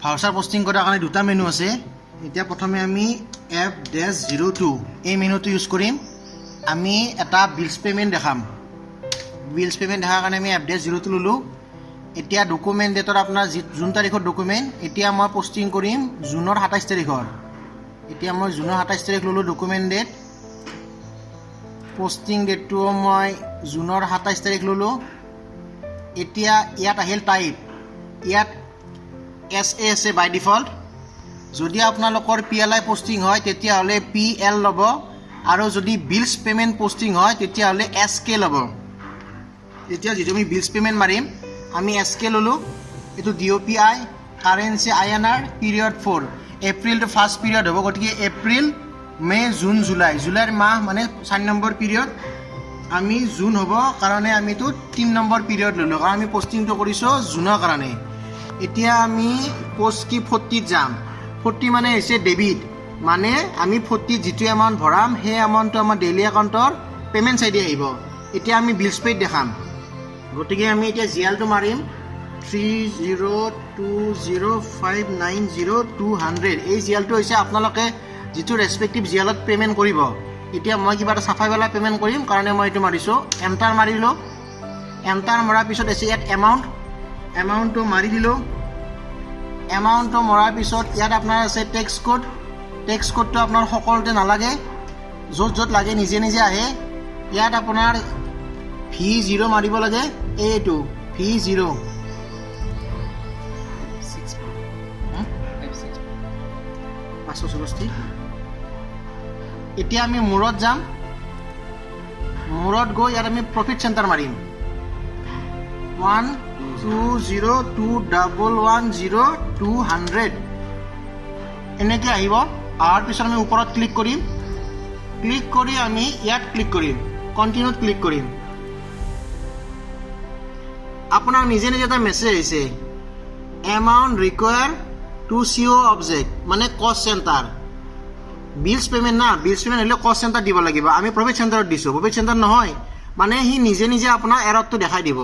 Voucher posting কৰাৰ কাৰণে দুটা মেনু আছে। এতিয়া প্ৰথমে আমি F-02 এই মেনুটো ইউজ কৰিম। আমি এটা বিলছ পে'মেণ্ট দেখাম। বিলছ পে'মেণ্ট দেখাৰ কাৰণে আমি F-02 ল'লোঁ। এতিয়া ডকুমেণ্ট ডেটত আপোনাৰ জুন তাৰিখৰ ডকুমেণ্ট এতিয়া মই পোষ্টিং কৰিম জুনৰ 27 তাৰিখৰ। এতিয়া মই জুনৰ 27 তাৰিখ ল'লোঁ ডকুমেণ্ট ডেট। পোষ্টিং ডেটটো মই জুনৰ 27 তাৰিখ ল'লোঁ। এতিয়া ইয়াত আহিল টাইপ, ইয়াত SA আছে বাই ডিফল্ট। যদি আপোনালোকৰ PLI পোষ্টিং হয় তেতিয়াহ'লে PL ল'ব, আৰু যদি বিলছ পে'মেণ্ট পোষ্টিং হয় তেতিয়াহ'লে SK ল'ব। এতিয়া যিটো আমি বিলছ পে'মেণ্ট মাৰিম আমি SK ল'লোঁ। এইটো DOPI, কাৰেঞ্চি INR, পিৰিয়ড 4 এপ্ৰিলটো ফাৰ্ষ্ট পিৰিয়ড হ'ব, গতিকে এপ্ৰিল মে' জুন জুলাই, জুলাইৰ মাহ মানে 4 নম্বৰ পিৰিয়ড। আমি জুন হ'ব কাৰণে আমিতো 3 নম্বৰ পিৰিয়ড ল'লোঁ, কাৰণ আমি পোষ্টিংটো কৰিছোঁ জুনৰ কাৰণে। এতিয়া আমি পোষ্ট কি 40ত যাম। 40 মানে হৈছে ডেবিট, মানে আমি 40 যিটো এমাউণ্ট ভৰাম সেই এমাউণ্টটো আমাৰ ডেইলি একাউণ্টৰ পে'মেণ্ট চাইডে আহিব। এতিয়া আমি বিলছ পে'ড দেখাম, গতিকে আমি এতিয়া জিএলটো মাৰিম 3020590,200। এই জিএলটো হৈছে আপোনালোকে যিটো ৰেচপেক্টিভ জিএলত পে'মেণ্ট কৰিব। এতিয়া মই কিবা এটা চাফাইৱালা পে'মেণ্ট কৰিম কাৰণে মই এইটো মাৰিছোঁ, এণ্টাৰ মাৰিলোঁ। এণ্টাৰ মৰাৰ পিছত আছে ইয়াত এমাউণ্টটো মাৰি দিলোঁ। এমাউণ্টটো মৰাৰ পিছত ইয়াত আপোনাৰ আছে টেক্স কোড। টেক্স কোডটো আপোনাৰ সকলোতে নালাগে, য'ত য'ত লাগে নিজে নিজে আহে। ইয়াত আপোনাৰ V0 মাৰিব লাগে, এইটো V0 564। এতিয়া আমি মূৰত যাম। মূৰত গৈ ইয়াত আমি প্ৰফিট চেণ্টাৰ মাৰিম 1202110,200 এনেকৈ আহিব। অহাৰ পিছত আমি ওপৰত ক্লিক কৰিম। ক্লিক কৰি আমি ইয়াত ক্লিক কৰিম, কণ্টিনিউত ক্লিক কৰিম। আপোনাৰ নিজে নিজে এটা মেছেজ আহিছে, এমাউণ্ট ৰিকুৱায়াৰ টু CO অবজেক্ট, মানে কষ্ট চেণ্টাৰ। বিলছ পে'মেণ্ট না, বিলছ পে'মেণ্ট হ'লে কষ্ট চেণ্টাৰ দিব লাগিব। আমি প্ৰফিট চেণ্টাৰত দিছোঁ, প্ৰফিট চেণ্টাৰ নহয়, মানে সি নিজে নিজে আপোনাৰ এৰৰটো দেখাই দিব।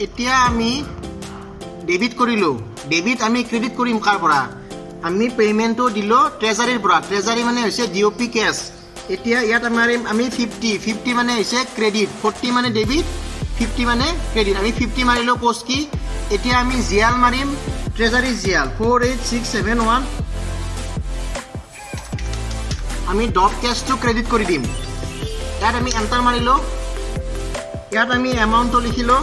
এতিয়া আমি ডেবিট কৰিলোঁ। ডেবিট আমি ক্ৰেডিট কৰিম কাৰ পৰা? আমি পে'মেণ্টটো দিলোঁ ট্ৰেজাৰীৰ পৰা। ট্ৰেজাৰী মানে হৈছে DOP কেছ। এতিয়া ইয়াত আমি 50 মানে হৈছে ক্ৰেডিট, 40 মানে ডেবিট, 50 মানে ক্ৰেডিট। আমি 50 মাৰিলোঁ পোষ্ট কি। এতিয়া আমি জিএল মাৰিম, ট্ৰেজাৰী জিএল 48671। আমি ডট কেছটো ক্ৰেডিট কৰি দিম। ইয়াত আমি এণ্টাৰ মাৰিলোঁ। ইয়াত আমি এমাউণ্টটো লিখিলোঁ।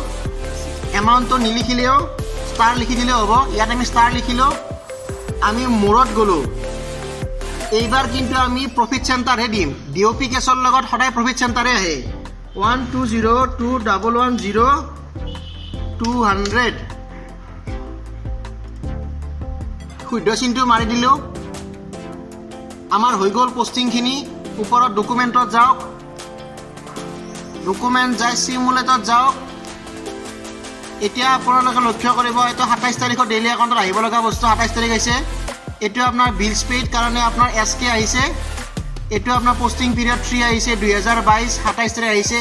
এমাউণ্টটো নিলিখিলেও ষ্টাৰ লিখি দিলেও হ'ব। ইয়াত আমি ষ্টাৰ লিখিলোঁ। আমি মূৰত গ'লোঁ। এইবাৰ কিন্তু আমি প্ৰফিট চেণ্টাৰহে দিম। DOP কেছৰ লগত সদায় প্ৰফিট চেণ্টাৰে আহে। 1202110,200 শুদ্ধ চিনটো মাৰি দিলোঁ। আমাৰ হৈ গ'ল পষ্টিংখিনি। ওপৰত ডকুমেণ্টত যাওক, ডকুমেণ্ট যাই চিমুলেটত যাওক। এতিয়া আপোনালোকে লক্ষ্য কৰিব, এইটো 27 তাৰিখৰ ডেইলি একাউণ্টত আহিব লগা বস্তু 27 তাৰিখ আহিছে। এইটো আপোনাৰ বিলছ পেইড কাৰণে আপোনাৰ SK আহিছে। এইটো আপোনাৰ পোষ্টিং পিৰিয়ড 3 আহিছে, 2022 27 তাৰিখ আহিছে।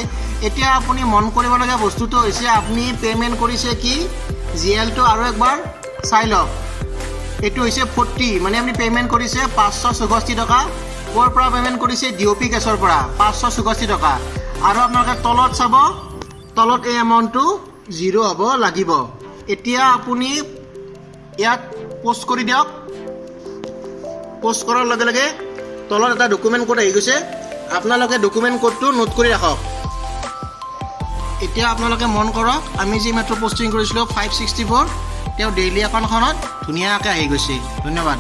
এতিয়া আপুনি মন কৰিবলগীয়া বস্তুটো হৈছে আপুনি পে'মেণ্ট কৰিছে কি জিএলটো আৰু একবাৰ চাই লওক। এইটো হৈছে 40, মানে আপুনি পে'মেণ্ট কৰিছে 564 টকা। ক'ৰ পৰা পে'মেণ্ট কৰিছে? DOP কেছৰ পৰা 564 টকা। আৰু আপোনালোকে তলত চাব, তলত এই এমাউণ্টটো 0 হ'ব লাগিব। এতিয়া আপুনি ইয়াত পোষ্ট কৰি দিয়ক। পোষ্ট কৰাৰ লগে লগে তলত এটা ডকুমেণ্ট কোড আহি গৈছে। আপোনালোকে ডকুমেণ্ট কোডটো নোট কৰি ৰাখক। এতিয়া আপোনালোকে মন কৰক, আমি যি মাত্ৰ পোষ্টিং কৰিছিলোঁ 564, তেওঁ ডেইলি একাউণ্টখনত ধুনীয়াকৈ আহি গৈছে। ধন্যবাদ।